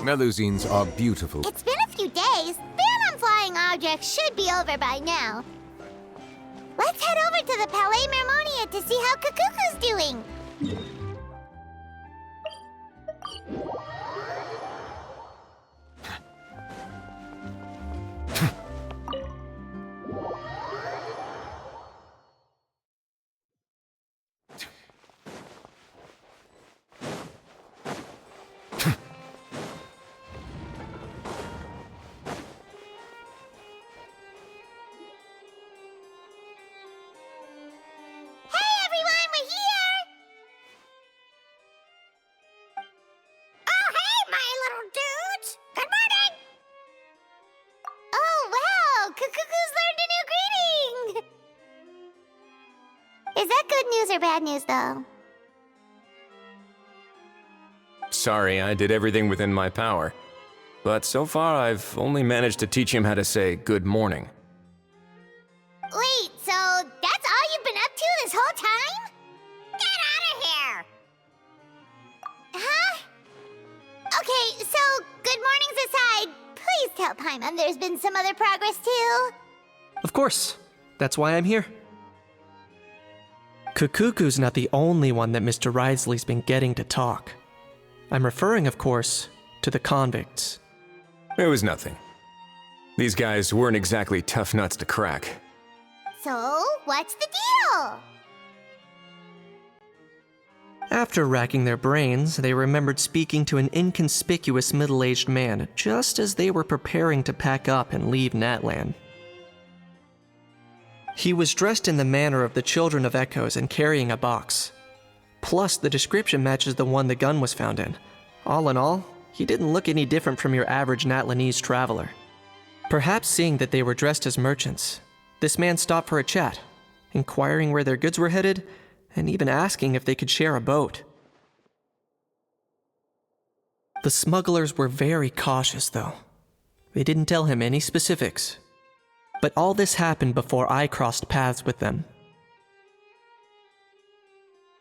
Melusines are beautiful. It's been a few days. Ban on flying objects should be over by now. Let's head over to the Palais Mermonia to see how Cacucu's doing. Is that good news or bad news, though? Sorry, I did everything within my power. But so far, I've only managed to teach him how to say good morning. Wait, so that's all you've been up to this whole time? Get out of here! Huh? Okay, so good mornings aside, please tell Paimon there's been some other progress, too. Of course. That's why I'm here. Cacucu's not the only one that Mr. Wriothesley's been getting to talk. I'm referring, of course, to the convicts. It was nothing. These guys weren't exactly tough nuts to crack. So, what's the deal? After racking their brains, they remembered speaking to an inconspicuous middle-aged man just as they were preparing to pack up and leave Natlan. He was dressed in the manner of the Children of Echoes and carrying a box. Plus, the description matches the one the gun was found in. All in all, he didn't look any different from your average Natlanese traveler. Perhaps seeing that they were dressed as merchants, this man stopped for a chat, inquiring where their goods were headed, and even asking if they could share a boat. The smugglers were very cautious, though. They didn't tell him any specifics. But all this happened before I crossed paths with them.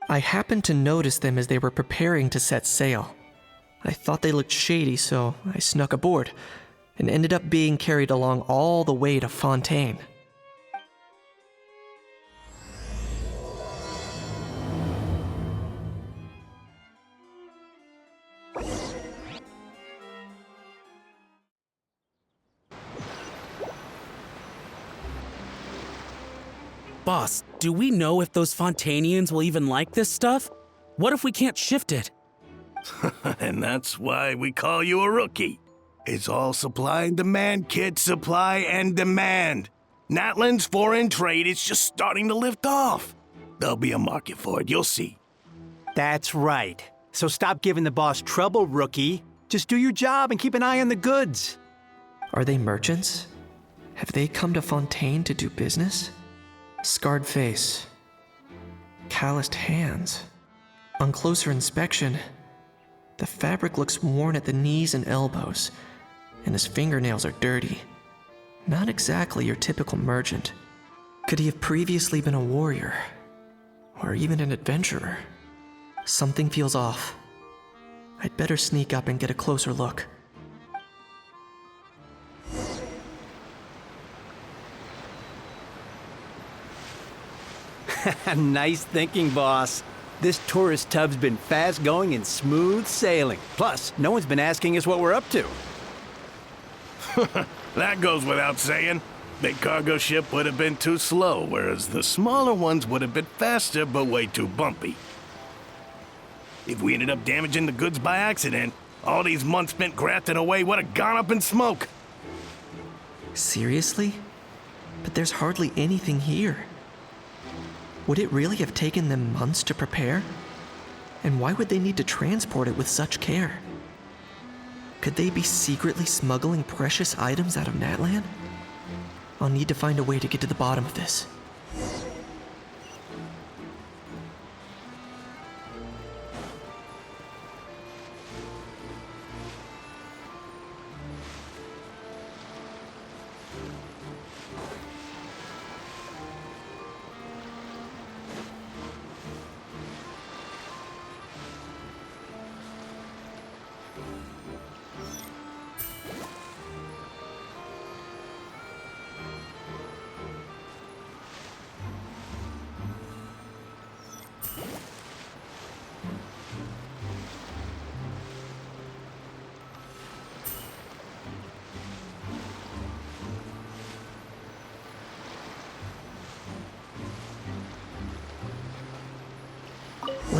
I happened to notice them as they were preparing to set sail. I thought they looked shady, so I snuck aboard, and ended up being carried along all the way to Fontaine. Boss, do we know if those Fontainians will even like this stuff? What if we can't shift it? And that's why we call you a rookie. It's all supply and demand, kid. Supply and demand. Natlan's foreign trade is just starting to lift off. There'll be a market for it, you'll see. That's right. So stop giving the boss trouble, rookie. Just do your job and keep an eye on the goods. Are they merchants? Have they come to Fontaine to do business? Scarred face. Calloused hands. On closer inspection, the fabric looks worn at the knees and elbows, and his fingernails are dirty. Not exactly your typical merchant. Could he have previously been a warrior? Or even an adventurer? Something feels off. I'd better sneak up and get a closer look. Nice thinking, boss. This tourist tub's been fast going and smooth sailing. Plus, no one's been asking us what we're up to. That goes without saying. Big cargo ship would have been too slow, whereas the smaller ones would have been faster but way too bumpy. If we ended up damaging the goods by accident, all these months spent grafting away would have gone up in smoke. Seriously? But there's hardly anything here. Would it really have taken them months to prepare? And why would they need to transport it with such care? Could they be secretly smuggling precious items out of Natlan? I'll need to find a way to get to the bottom of this.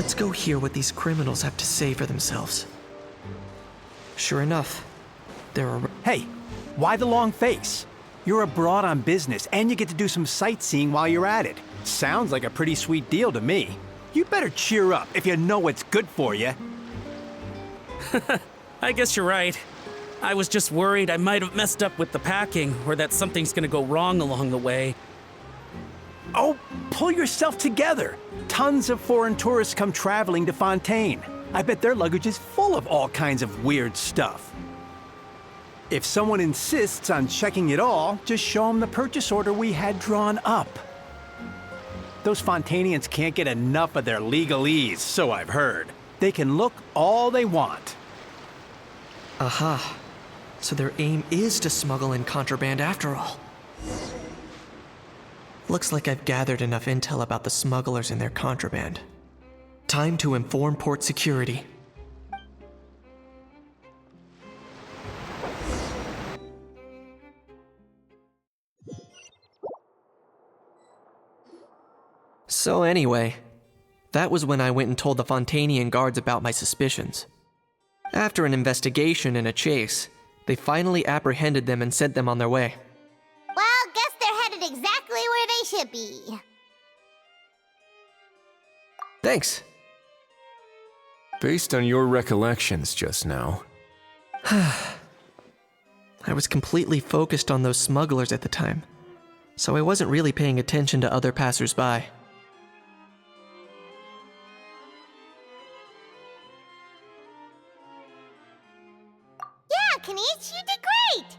Let's go hear what these criminals have to say for themselves. Sure enough, there are... Hey, why the long face? You're abroad on business, and you get to do some sightseeing while you're at it. Sounds like a pretty sweet deal to me. You better cheer up if you know what's good for you. I guess you're right. I was just worried I might have messed up with the packing, or that something's gonna go wrong along the way. Oh, pull yourself together. Tons of foreign tourists come traveling to Fontaine. I bet their luggage is full of all kinds of weird stuff. If someone insists on checking it all, just show them the purchase order we had drawn up. Those Fontainians can't get enough of their legalese, so I've heard. They can look all they want. Aha. So their aim is to smuggle in contraband after all. Looks like I've gathered enough intel about the smugglers and their contraband. Time to inform port security. So anyway, that was when I went and told the Fontainian guards about my suspicions. After an investigation and a chase, they finally apprehended them and sent them on their way. Well, guess they're headed exactly where they should be. Thanks. Based on your recollections just now, I was completely focused on those smugglers at the time, so I wasn't really paying attention to other passersby. Yeah, Kanish, you did great!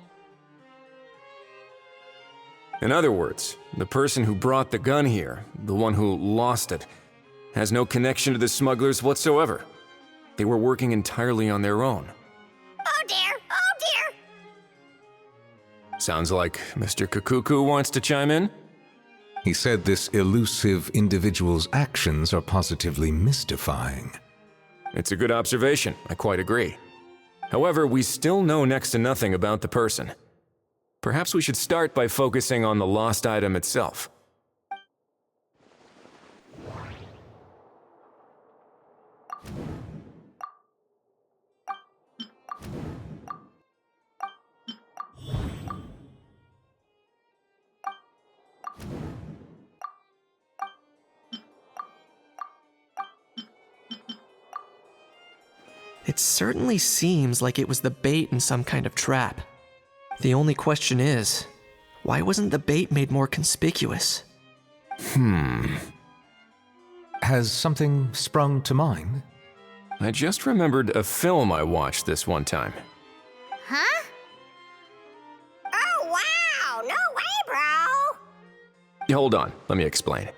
in other words, the person who brought the gun here, the one who lost it, has no connection to the smugglers whatsoever. They were working entirely on their own. Oh dear, oh dear! Sounds like Mr. Cacucu wants to chime in? He said this elusive individual's actions are positively mystifying. It's a good observation, I quite agree. However, we still know next to nothing about the person. Perhaps we should start by focusing on the lost item itself. It certainly seems like it was the bait in some kind of trap. The only question is, why wasn't the bait made more conspicuous? Has something sprung to mind? I just remembered a film I watched this one time. Huh? Oh, wow! No way, bro! Hold on, let me explain.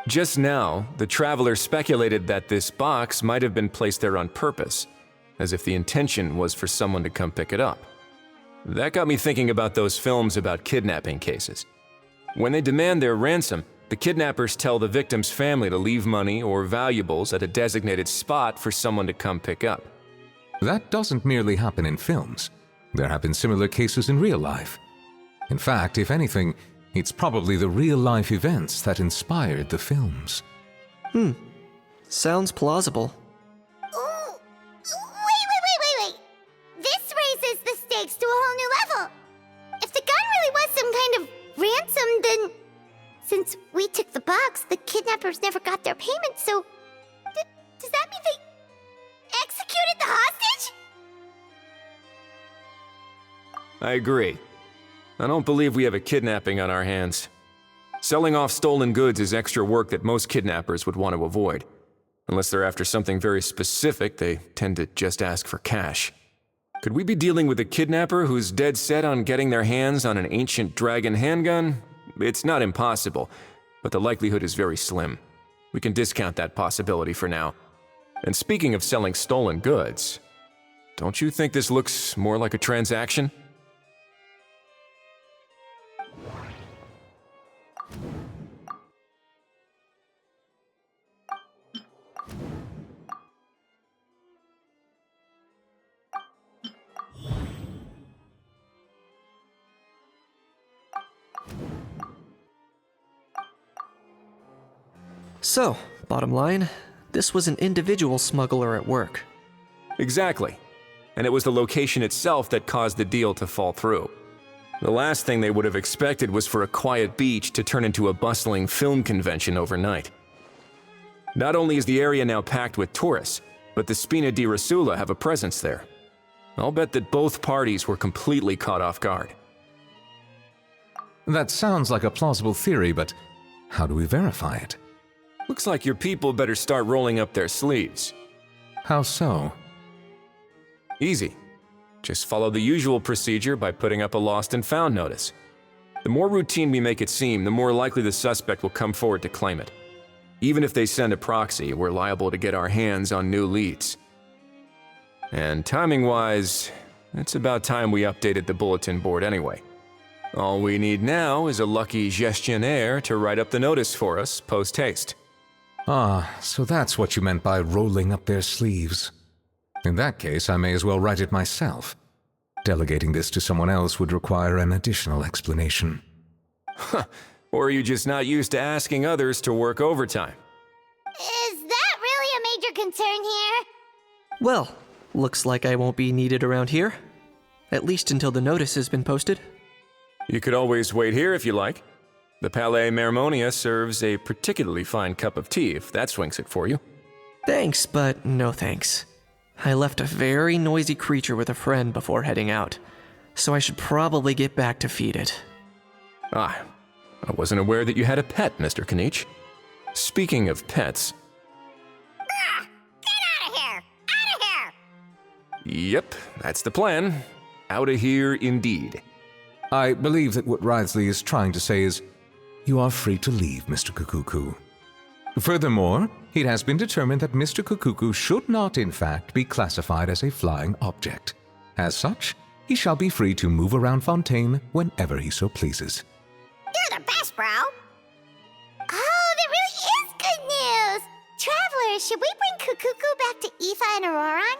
Just now, the traveler speculated that this box might have been placed there on purpose, as if the intention was for someone to come pick it up. That got me thinking about those films about kidnapping cases. When they demand their ransom, the kidnappers tell the victim's family to leave money or valuables at a designated spot for someone to come pick up. That doesn't merely happen in films. There have been similar cases in real life. In fact, if anything, it's probably the real-life events that inspired the films. Sounds plausible. Ooh! Wait! This raises the stakes to a whole new level. If the gun really was some kind of ransom, then... Since we took the box, the kidnappers never got their payment, so... Does that mean they executed the hostage? I agree. I don't believe we have a kidnapping on our hands. Selling off stolen goods is extra work that most kidnappers would want to avoid. Unless they're after something very specific, they tend to just ask for cash. Could we be dealing with a kidnapper who's dead set on getting their hands on an ancient dragon handgun? It's not impossible, but the likelihood is very slim. We can discount that possibility for now. And speaking of selling stolen goods, don't you think this looks more like a transaction? So, bottom line, This was an individual smuggler at work. Exactly. And it was the location itself that caused the deal to fall through. The last thing they would have expected was for a quiet beach to turn into a bustling film convention overnight. Not only is the area now packed with tourists, but the Spina di Rosula have a presence there. I'll bet that both parties were completely caught off guard. That sounds like a plausible theory, but how do we verify it? Looks like your people better start rolling up their sleeves. How so? Easy. Just follow the usual procedure by putting up a lost and found notice. The more routine we make it seem, the more likely the suspect will come forward to claim it. Even if they send a proxy, we're liable to get our hands on new leads. And timing-wise, it's about time we updated the bulletin board anyway. All we need now is a lucky gestionnaire to write up the notice for us post-haste. Ah, so that's what you meant by rolling up their sleeves. In that case, I may as well write it myself. Delegating this to someone else would require an additional explanation. Or are you just not used to asking others to work overtime? Is that really a major concern here? Well, looks like I won't be needed around here. At least until the notice has been posted. You could always wait here if you like. The Palais Mermonia serves a particularly fine cup of tea if that swings it for you. Thanks, but no thanks. I left a very noisy creature with a friend before heading out, so I should probably get back to feed it. Ah, I wasn't aware that you had a pet, Mr. Kanich. Speaking of pets... Get out of here! Out of here! Yep, that's the plan. Outta here indeed. I believe that what Wriothesley is trying to say is, you are free to leave, Mr. Cacucu. Furthermore, it has been determined that Mr. Cacucu should not, in fact, be classified as a flying object. As such, he shall be free to move around Fontaine whenever he so pleases. You're the best, bro! Oh, that really is good news! Travelers, should we bring Cacucu back to Aoife and Auroron?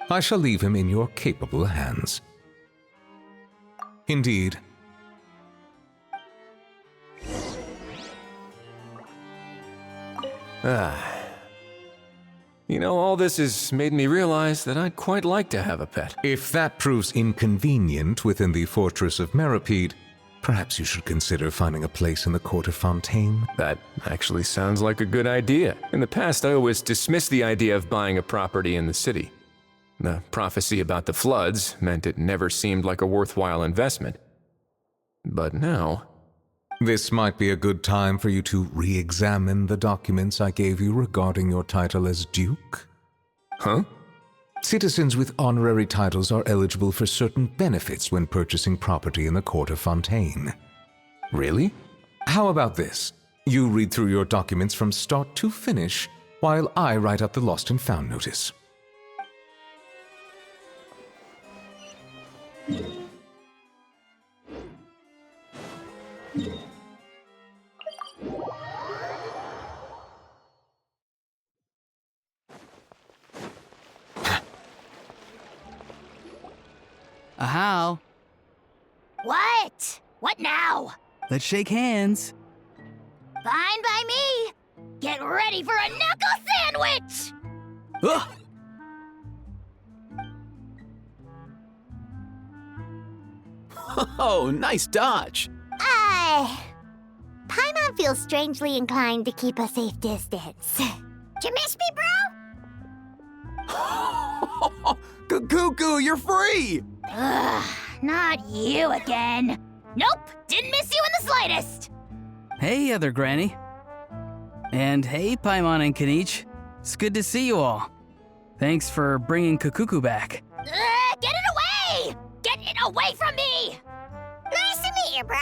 I shall leave him in your capable hands. Indeed. You know, all this has made me realize that I'd quite like to have a pet. If that proves inconvenient within the fortress of Meripede, perhaps you should consider finding a place in the court of Fontaine. That actually sounds like a good idea. In the past, I always dismissed the idea of buying a property in the city. The prophecy about the floods meant it never seemed like a worthwhile investment. But now... This might be a good time for you to re-examine the documents I gave you regarding your title as Duke. Huh? Citizens with honorary titles are eligible for certain benefits when purchasing property in the court of Fontaine. Really? How about this? You read through your documents from start to finish, while I write up the lost and found notice. How? What? What now? Let's shake hands. Fine by me! Get ready for a knuckle sandwich! Ugh! Oh, nice dodge. Paimon feels strangely inclined to keep a safe distance. You miss me, bro? Cacucu, you're free! Ugh, not you again. Nope, didn't miss you in the slightest. Hey, other granny. And hey, Paimon and Kanich. It's good to see you all. Thanks for bringing Cacucu back. Get it away! Get it away from me! Nice to meet you, bro.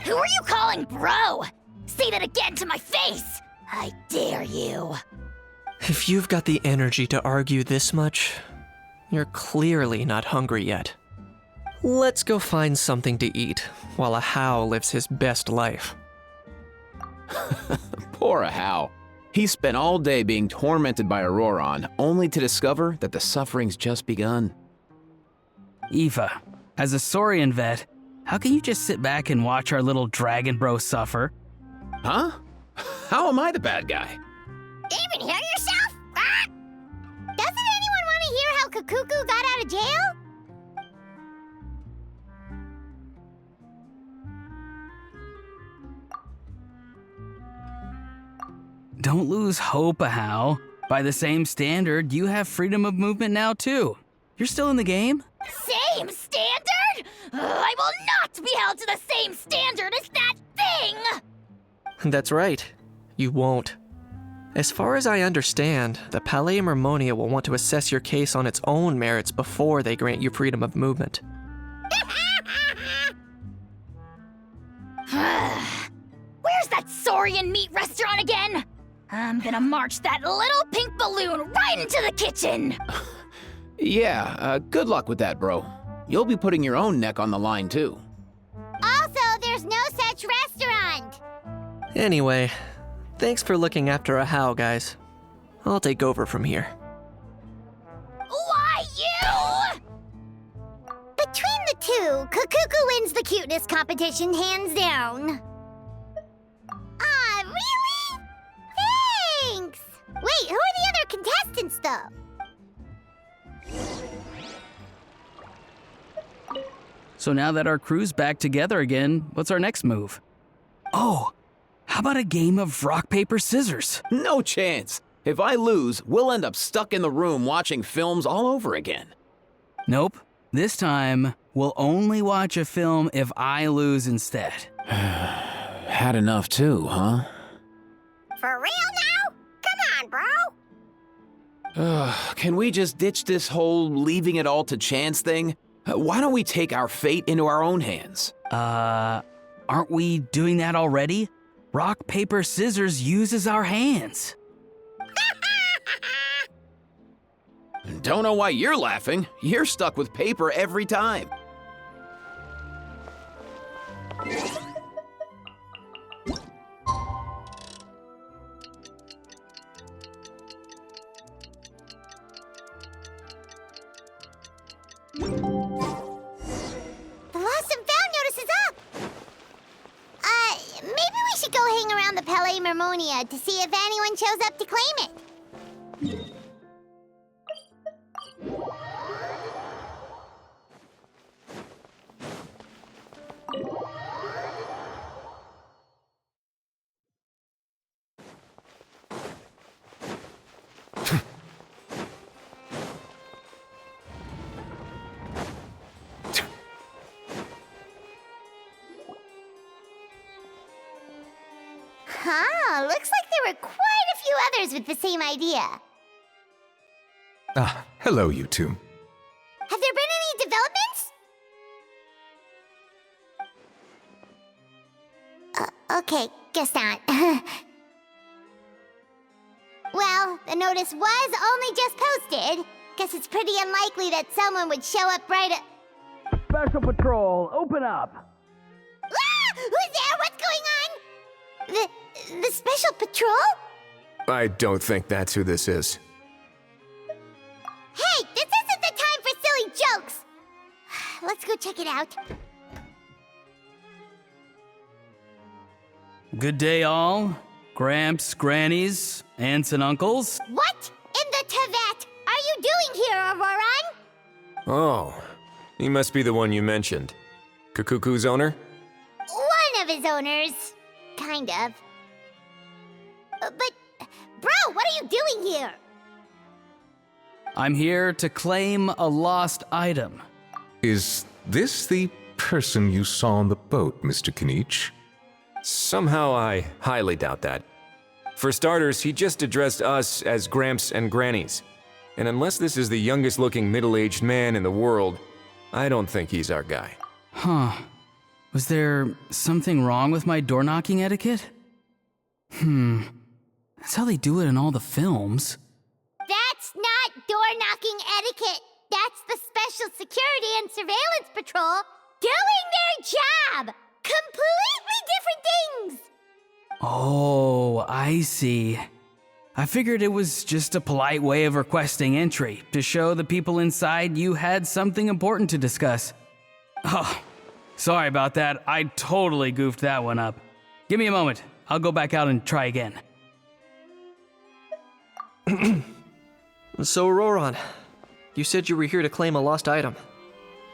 Who are you calling bro? Say that again to my face! I dare you. If you've got the energy to argue this much, you're clearly not hungry yet. Let's go find something to eat while a How lives his best life. Poor How. He spent all day being tormented by Auroron, only to discover that the suffering's just begun. Aoife, as a Saurian vet, how can you just sit back and watch our little dragon bro suffer? Huh? How am I the bad guy? Even hear yourself? Ah! Doesn't anyone want to hear how Cacucu got out of jail? Don't lose hope, Ahau. By the same standard, you have freedom of movement now, too. You're still in the game? Same standard? I will not be held to the same standard as that thing! That's right. You won't. As far as I understand, the Palais Mermonia will want to assess your case on its own merits before they grant you freedom of movement. Where's that Saurian meat restaurant again? I'm gonna march that little pink balloon right into the kitchen! Yeah, good luck with that, bro. You'll be putting your own neck on the line, too. Also, there's no such restaurant! Anyway, thanks for looking after Ahau, guys. I'll take over from here. Why you? Between the two, Cacucu wins the cuteness competition hands down. Ah, really? Thanks! Wait, who are the other contestants, though? So now that our crew's back together again, what's our next move? Oh, how about a game of rock, paper, scissors? No chance. If I lose, we'll end up stuck in the room watching films all over again. Nope. This time, we'll only watch a film if I lose instead. Had enough too, huh? For real now? Come on, bro! Can we just ditch this whole leaving it all to chance thing? Why don't we take our fate into our own hands? Aren't we doing that already? Rock, paper, scissors uses our hands. Don't know why you're laughing. You're stuck with paper every time. The lost and found notice is up! Maybe we should go hang around the Palais Mermonia to see if anyone shows up to claim it. Huh, looks like there were quite a few others with the same idea. Ah, hello, you two. Have there been any developments? Okay, guess not. Well, the notice was only just posted. Guess it's pretty unlikely that someone would show up right at... Special Patrol, open up! Ah! Who's there? What's going on? The Special Patrol? I don't think that's who this is. Hey, this isn't the time for silly jokes! Let's go check it out. Good day, all. Gramps, grannies, aunts, and uncles. What in the Tibet are you doing here, Auroran? Oh, he must be the one you mentioned. Cacucu's owner? One of his owners. Kind of. But, bro, what are you doing here? I'm here to claim a lost item. Is this the person you saw on the boat, Mr. Kinich? Somehow I highly doubt that. For starters, he just addressed us as Gramps and Grannies. And unless this is the youngest looking middle-aged man in the world, I don't think he's our guy. Huh. Was there something wrong with my door-knocking etiquette? That's how they do it in all the films. That's not door-knocking etiquette. That's the Special Security and Surveillance Patrol doing their job! Completely different things! Oh, I see. I figured it was just a polite way of requesting entry to show the people inside you had something important to discuss. Oh, sorry about that. I totally goofed that one up. Give me a moment. I'll go back out and try again. So, Auroron, you said you were here to claim a lost item.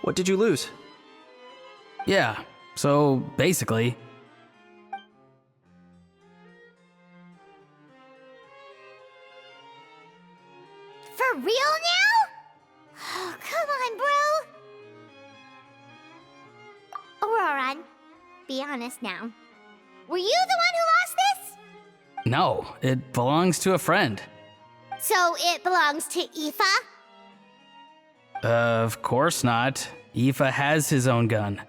What did you lose? Yeah, so basically... For real now? Oh, come on, bro. Auroron, be honest now. Were you the one who lost this? No, it belongs to a friend. So it belongs to Aoife? Of course not. Aoife has his own gun.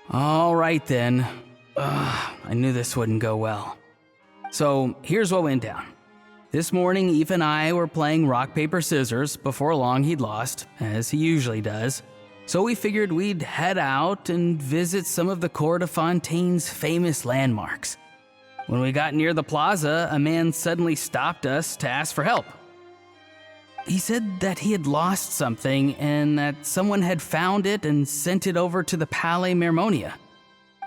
All right then. I knew this wouldn't go well. So here's what went down. This morning, Aoife and I were playing rock, paper, scissors. Before long, he'd lost, as he usually does. So we figured we'd head out and visit some of the court of Fontaine's famous landmarks. When we got near the plaza, a man suddenly stopped us to ask for help. He said that he had lost something and that someone had found it and sent it over to the Palais Mermonia.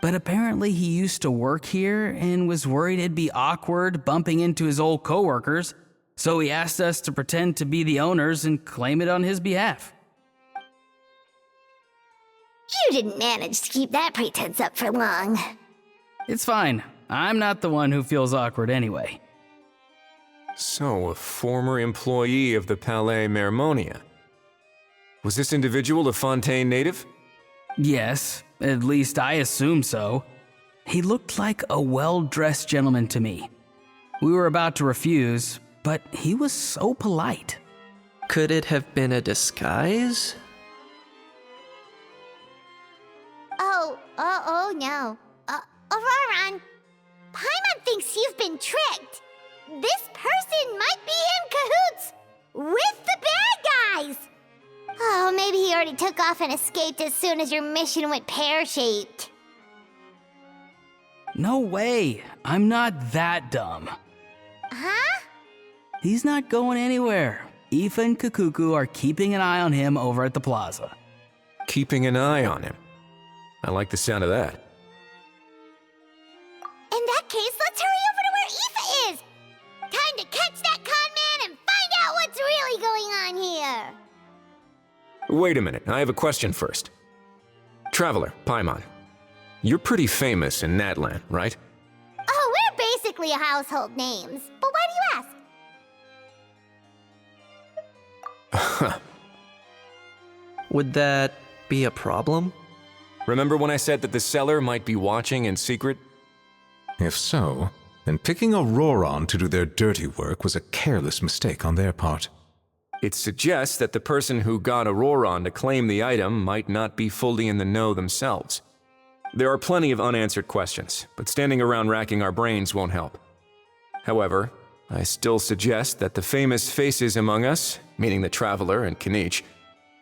But apparently he used to work here and was worried it'd be awkward bumping into his old coworkers, so he asked us to pretend to be the owners and claim it on his behalf. You didn't manage to keep that pretense up for long. It's fine. I'm not the one who feels awkward anyway. So, a former employee of the Palais Mermonia. Was this individual a Fontaine native? Yes, at least I assume so. He looked like a well-dressed gentleman to me. We were about to refuse, but he was so polite. Could it have been a disguise? Oh no. Auroron, Paimon thinks you've been tricked. This person might be in cahoots with the bad guys. Oh, maybe he already took off and escaped as soon as your mission went pear-shaped. No way. I'm not that dumb. Huh? He's not going anywhere. Aoife and Cacucu are keeping an eye on him over at the plaza. Keeping an eye on him. I like the sound of that. In that case, let's hurry over to where Aoife is. Time to catch that con man and find out what's really going on here. Wait a minute, I have a question first. Traveler, Paimon, you're pretty famous in Natlan, right? Oh, we're basically household names. But why do you ask? Would that be a problem? Remember when I said that the seller might be watching in secret? If so, then picking Auroron to do their dirty work was a careless mistake on their part. It suggests that the person who got Auroron to claim the item might not be fully in the know themselves. There are plenty of unanswered questions, but standing around racking our brains won't help. However, I still suggest that the famous faces among us, meaning the Traveler and Kinich,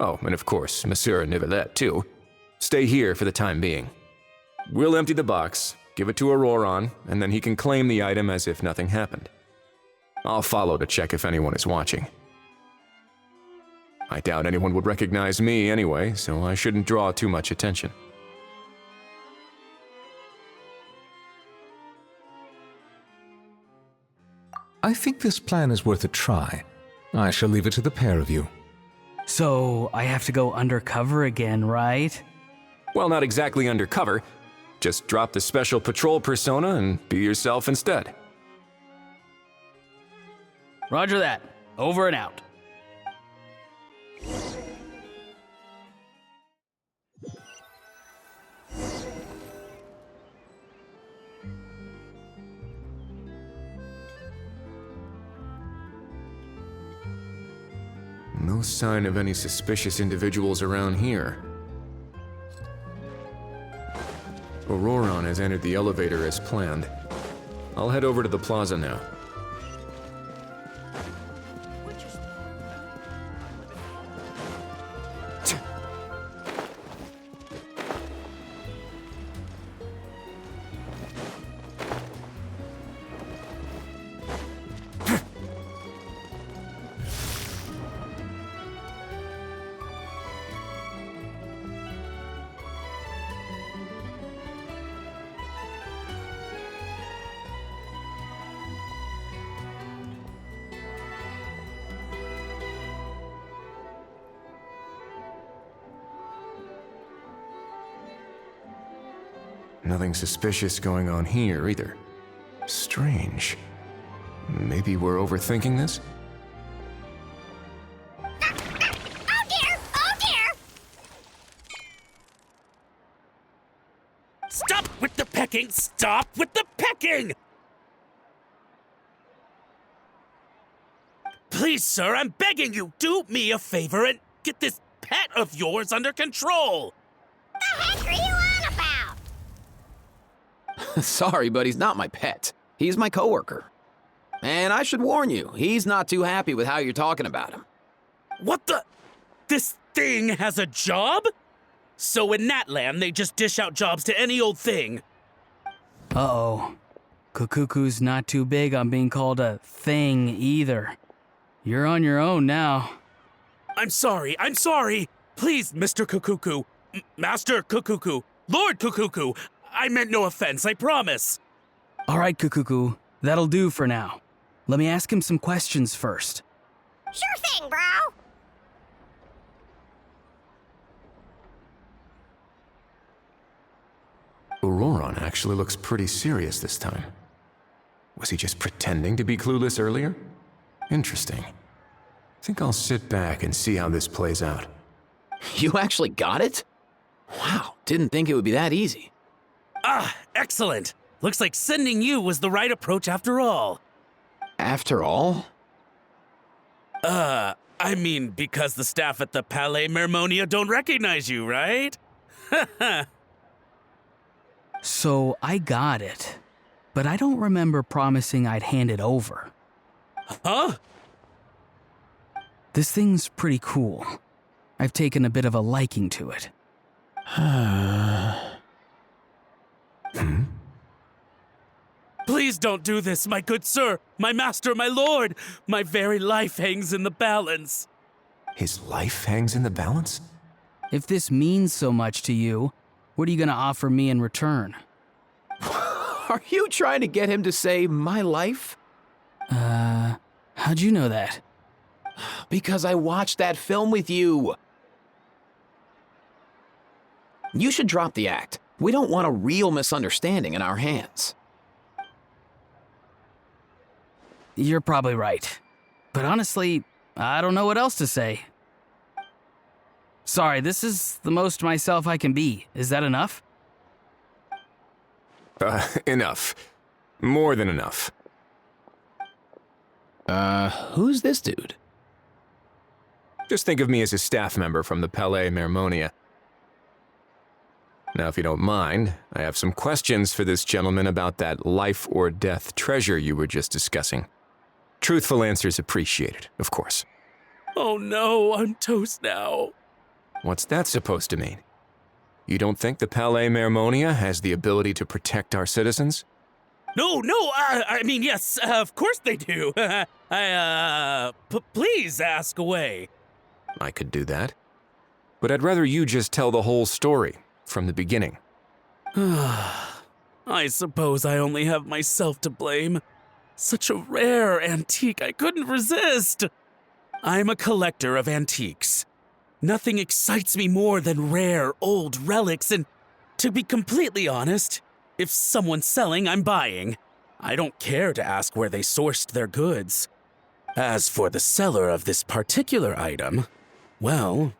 oh, and of course, Monsieur Nivelet too, stay here for the time being. We'll empty the box, give it to Auroron, and then he can claim the item as if nothing happened. I'll follow to check if anyone is watching. I doubt anyone would recognize me anyway, so I shouldn't draw too much attention. I think this plan is worth a try. I shall leave it to the pair of you. So I have to go undercover again, right? Well, not exactly undercover. Just drop the special patrol persona and be yourself instead. Roger that. Over and out. No sign of any suspicious individuals around here. Auroron has entered the elevator as planned. I'll head over to the plaza now. Nothing suspicious going on here either. Strange. Maybe we're overthinking this? Oh dear! Oh dear! Stop with the pecking! Stop with the pecking! Please, sir, I'm begging you, do me a favor and get this pet of yours under control! The heck are you on about? Sorry, but he's not my pet. He's my coworker. And I should warn you, he's not too happy with how you're talking about him. What the? This thing has a job? So in that land, they just dish out jobs to any old thing. Uh-oh. Cacucu's not too big on being called a thing either. You're on your own now. I'm sorry. Please, Mr. Cacucu. Master Cacucu. Lord Cacucu. I meant no offense, I promise. All right, Cacucu. That'll do for now. Let me ask him some questions first. Sure thing, bro. Auroron actually looks pretty serious this time. Was he just pretending to be clueless earlier? Interesting. Think I'll sit back and see how this plays out. You actually got it? Wow, didn't think it would be that easy. Ah, excellent. Looks like sending you was the right approach after all. After all? I mean, because the staff at the Palais Mermonia don't recognize you, right? So I got it, but I don't remember promising I'd hand it over. Huh? This thing's pretty cool. I've taken a bit of a liking to it. Please don't do this, my good sir, my master, my lord. My very life hangs in the balance. His life hangs in the balance? If this means so much to you, what are you gonna offer me in return? Are you trying to get him to say my life? How'd you know that? Because I watched that film with you. You should drop the act. We don't want a real misunderstanding in our hands. You're probably right. But honestly, I don't know what else to say. Sorry, this is the most myself I can be. Is that enough? Enough. More than enough. Who's this dude? Just think of me as a staff member from the Palais Mermonia. Now, if you don't mind, I have some questions for this gentleman about that life or death treasure you were just discussing. Truthful answers appreciated, of course. Oh no, I'm toast now. What's that supposed to mean? You don't think the Palais Mermonia has the ability to protect our citizens? No, I mean, yes, of course they do. Please ask away. I could do that. But I'd rather you just tell the whole story, from the beginning. I suppose I only have myself to blame. Such a rare antique, I couldn't resist. I'm a collector of antiques. Nothing excites me more than rare, old relics, and to be completely honest, if someone's selling, I'm buying. I don't care to ask where they sourced their goods. As for the seller of this particular item, well,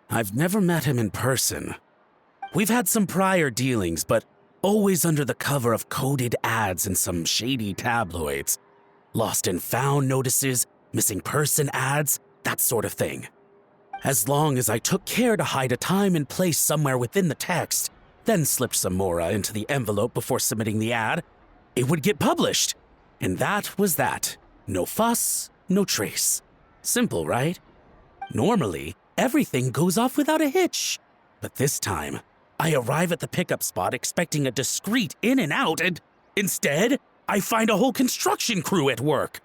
I've never met him in person. We've had some prior dealings, but always under the cover of coded ads in some shady tabloids. Lost and found notices, missing person ads, that sort of thing. As long as I took care to hide a time and place somewhere within the text, then slipped some mora into the envelope before submitting the ad, it would get published. And that was that. No fuss, no trace. Simple, right? Normally, everything goes off without a hitch. But this time, I arrive at the pickup spot expecting a discreet in and out, and instead, I find a whole construction crew at work.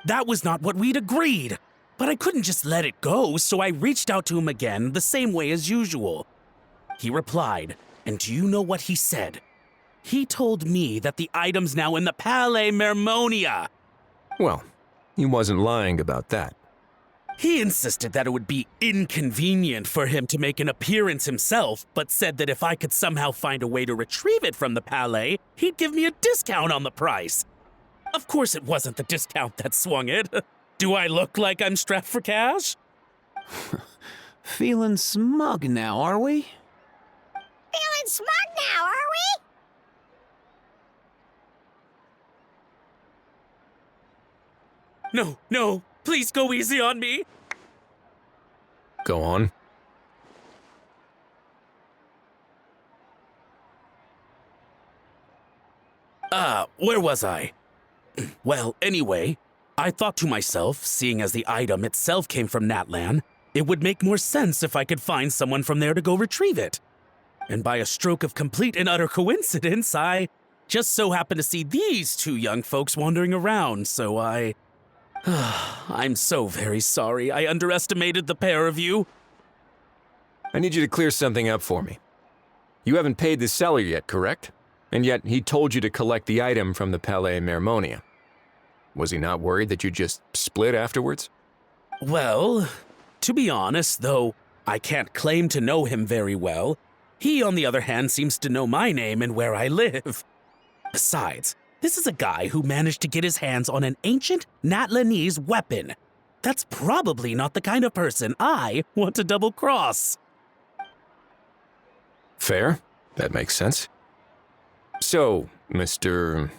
That was not what we'd agreed, but I couldn't just let it go, so I reached out to him again the same way as usual. He replied, and do you know what he said? He told me that the item's now in the Palais Mermonia. Well, he wasn't lying about that. He insisted that it would be inconvenient for him to make an appearance himself, but said that if I could somehow find a way to retrieve it from the Palais, he'd give me a discount on the price. Of course it wasn't the discount that swung it. Do I look like I'm strapped for cash? Feeling smug now, are we? Feeling smug now, are we? No, please go easy on me. Go on. Where was I? Well, anyway, I thought to myself, seeing as the item itself came from Natlan, it would make more sense if I could find someone from there to go retrieve it. And by a stroke of complete and utter coincidence, I just so happened to see these two young folks wandering around, so I'm so very sorry. I underestimated the pair of you. I need you to clear something up for me. You haven't paid the seller yet, correct? And yet he told you to collect the item from the Palais Mermonia. Was he not worried that you'd just split afterwards? Well, to be honest, though I can't claim to know him very well, he, on the other hand, seems to know my name and where I live. Besides, this is a guy who managed to get his hands on an ancient Natlanese weapon. That's probably not the kind of person I want to double-cross. Fair. That makes sense. So, Mr.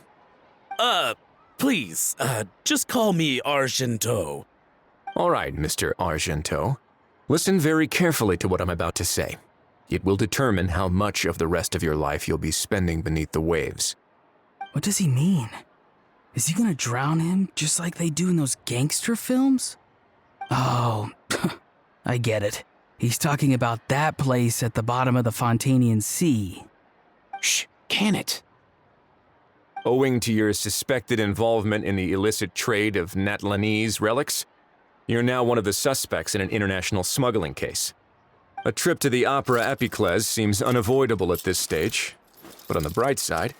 Please, just call me Argento. All right, Mr. Argento. Listen very carefully to what I'm about to say. It will determine how much of the rest of your life you'll be spending beneath the waves. What does he mean? Is he gonna drown him just like they do in those gangster films? Oh, I get it. He's talking about that place at the bottom of the Fontainian Sea. Shh, can it? Owing to your suspected involvement in the illicit trade of Natlanese relics, you're now one of the suspects in an international smuggling case. A trip to the Opera Epiclese seems unavoidable at this stage, but on the bright side,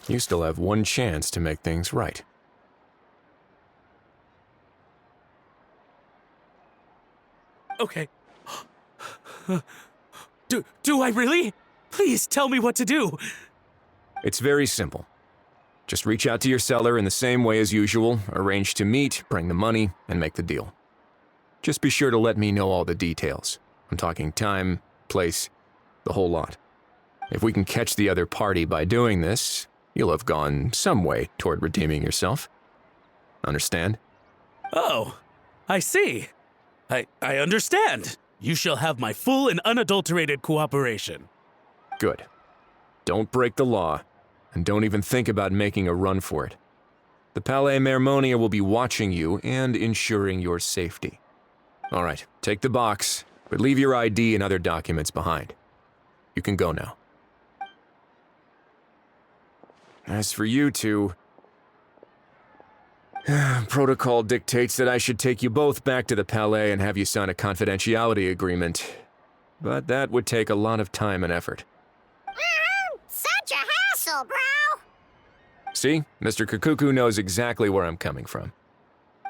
you still have one chance to make things right. Okay. Do I really? Please tell me what to do. It's very simple. Just reach out to your seller in the same way as usual, arrange to meet, bring the money, and make the deal. Just be sure to let me know all the details. I'm talking time, place, the whole lot. If we can catch the other party by doing this, you'll have gone some way toward redeeming yourself. Understand? Oh, I see. I understand. You shall have my full and unadulterated cooperation. Good. Don't break the law, and don't even think about making a run for it. The Palais Mermonia will be watching you and ensuring your safety. All right, take the box, but leave your ID and other documents behind. You can go now. As for you two, protocol dictates that I should take you both back to the Palais and have you sign a confidentiality agreement. But that would take a lot of time and effort. Such a hassle, bro! See, Mr. Cacucu knows exactly where I'm coming from.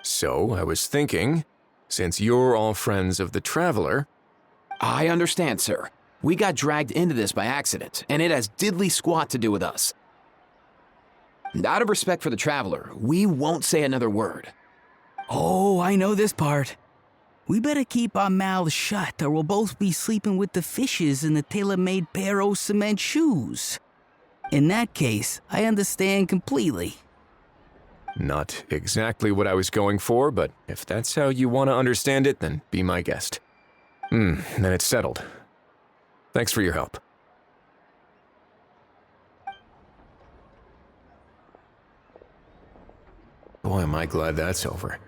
So, I was thinking, since you're all friends of the Traveler... I understand, sir. We got dragged into this by accident, and it has diddly squat to do with us. And out of respect for the Traveler, we won't say another word. Oh, I know this part. We better keep our mouths shut or we'll both be sleeping with the fishes in the tailor-made pair of cement shoes. In that case, I understand completely. Not exactly what I was going for, but if that's how you want to understand it, then be my guest. Then it's settled. Thanks for your help. Boy, am I glad that's over.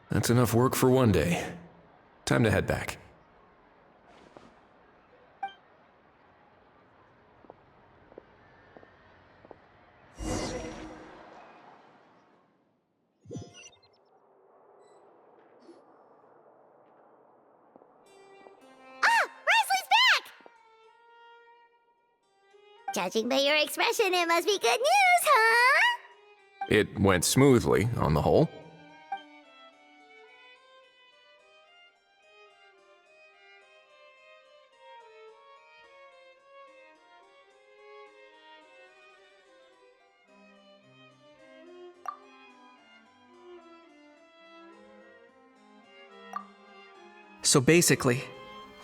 That's enough work for one day. Time to head back. Judging by your expression, it must be good news, huh? It went smoothly, on the whole. So basically,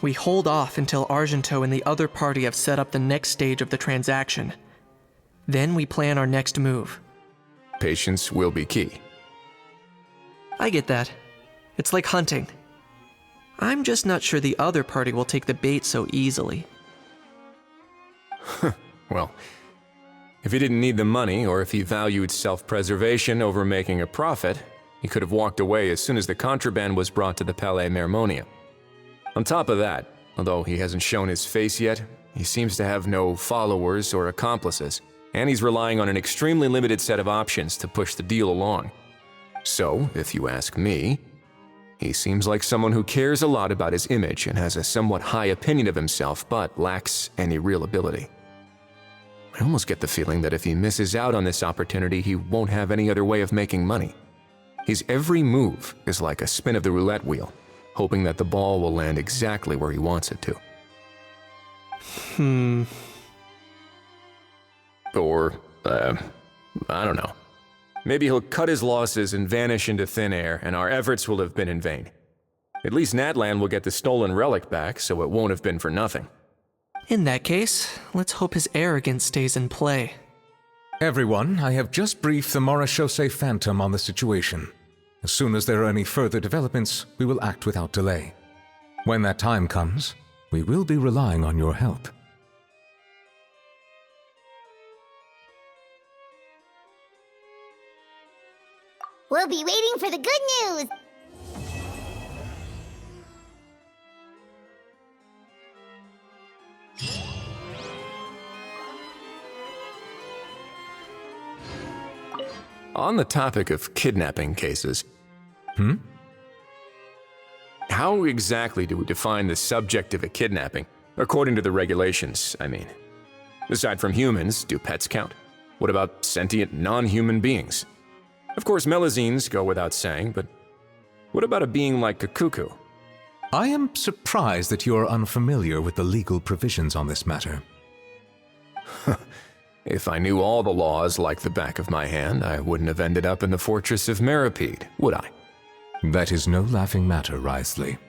we hold off until Argento and the other party have set up the next stage of the transaction. Then we plan our next move. Patience will be key. I get that. It's like hunting. I'm just not sure the other party will take the bait so easily. Well, if he didn't need the money, or if he valued self-preservation over making a profit, he could have walked away as soon as the contraband was brought to the Palais Mermonia. On top of that, although he hasn't shown his face yet, he seems to have no followers or accomplices, and he's relying on an extremely limited set of options to push the deal along. So, if you ask me, he seems like someone who cares a lot about his image and has a somewhat high opinion of himself, but lacks any real ability. I almost get the feeling that if he misses out on this opportunity, he won't have any other way of making money. His every move is like a spin of the roulette wheel, hoping that the ball will land exactly where he wants it to. Or, I don't know. Maybe he'll cut his losses and vanish into thin air, and our efforts will have been in vain. At least Natlan will get the stolen relic back, so it won't have been for nothing. In that case, let's hope his arrogance stays in play. Everyone, I have just briefed the Marechaussee Phantom on the situation. As soon as there are any further developments, we will act without delay. When that time comes, we will be relying on your help. We'll be waiting for the good news! On the topic of kidnapping cases, how exactly do we define the subject of a kidnapping? According to the regulations, I mean. Aside from humans, do pets count? What about sentient non-human beings? Of course, Melazines go without saying, but what about a being like Cacucu? I am surprised that you are unfamiliar with the legal provisions on this matter. If I knew all the laws like the back of my hand, I wouldn't have ended up in the fortress of Meripede, would I? That is no laughing matter, Wriothesley.